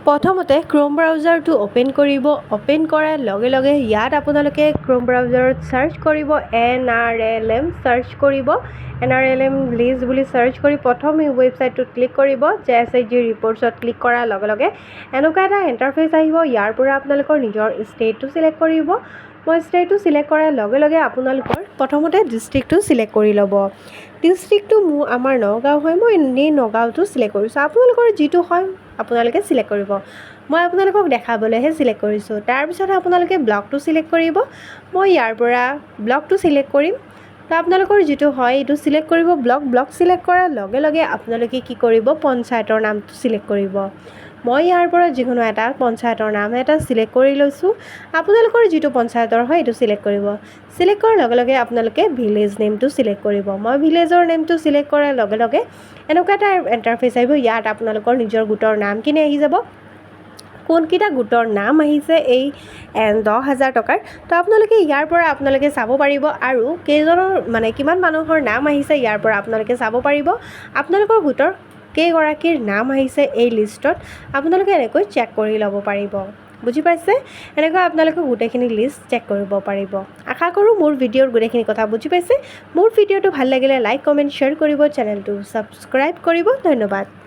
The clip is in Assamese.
প্ৰথমতে ক্ৰোম ব্ৰাউজাৰটো অ'পেন কৰিব। অ'পেন কৰাৰ লগে লগে ইয়াত আপোনালোকে ক্ৰোম ব্ৰাউজাৰত চাৰ্চ কৰিব NRLM চাৰ্চ কৰিব। NRLM লিষ্ট বুলি চাৰ্চ কৰি প্ৰথম এই ৱেবছাইটটোত ক্লিক কৰিব। SHG ৰিপৰ্টছত ক্লিক কৰাৰ লগে লগে এনেকুৱা এটা ইণ্টাৰফেচ আহিব। ইয়াৰ পৰা আপোনালোকৰ নিজৰ ষ্টেটটো চিলেক্ট কৰিব। মই ষ্টেটটো চিলেক্ট কৰাৰ লগে লগে আপোনালোকৰ প্ৰথমতে ডিষ্ট্ৰিক্টটো চিলেক্ট কৰি ল'ব। ডিষ্ট্ৰিক্টটো আমাৰ নগাঁও হয়, মই এনেই নগাঁওটো চিলেক্ট কৰিছোঁ। আপোনালোকৰ যিটো হয় আপোনালোকে চিলেক্ট কৰিব। মই আপোনালোকক দেখাবলৈহে চিলেক্ট কৰিছোঁ। তাৰপিছত আপোনালোকে ব্লকটো চিলেক্ট কৰিব। মই ইয়াৰ পৰা ব্লকটো চিলেক্ট কৰিম। তো আপোনালোকৰ যিটো হয় এইটো চিলেক্ট কৰিব। ব্লক চিলেক্ট কৰাৰ লগে লগে আপোনালোকে কি কৰিব, পঞ্চায়তৰ নামটো চিলেক্ট কৰিব। মই ইয়াৰ পৰা যিকোনো এটা পঞ্চায়তৰ নাম এটা চিলেক্ট কৰি লৈছোঁ। আপোনালোকৰ যিটো পঞ্চায়তৰ হয় এইটো চিলেক্ট কৰিব। চিলেক্ট কৰাৰ লগে লগে আপোনালোকে ভিলেজ নেমটো চিলেক্ট কৰিব। মই ভিলেজৰ নেমটো চিলেক্ট কৰাৰ লগে লগে এনেকুৱা এটা ইণ্টাৰফেচ আহিব। ইয়াত আপোনালোকৰ নিজৰ গোটৰ নামখিনি আহি যাব। কোনকেইটা গোটৰ নাম আহিছে এই 10,000 টকাৰ, তো আপোনালোকে ইয়াৰ পৰা আপোনালোকে চাব পাৰিব আৰু কেইজনৰ কিমান মানুহৰ নাম আহিছে ইয়াৰ পৰা আপোনালোকে চাব পাৰিব। আপোনালোকৰ গোটৰ কেইগৰাকীৰ নাম আহিছে এই লিষ্টত আপোনালোকে এনেকৈ চেক কৰি ল'ব পাৰিব। বুজি পাইছে? এনেকৈ আপোনালোকে গোটেইখিনি লিষ্ট চেক কৰিব পাৰিব। আশা কৰোঁ মোৰ ভিডিঅ'ৰ গোটেইখিনি কথা বুজি পাইছে। মোৰ ভিডিঅ'টো ভাল লাগিলে লাইক, কমেণ্ট, শ্বেয়াৰ কৰিব, চেনেলটো ছাবস্ক্ৰাইব কৰিব। ধন্যবাদ।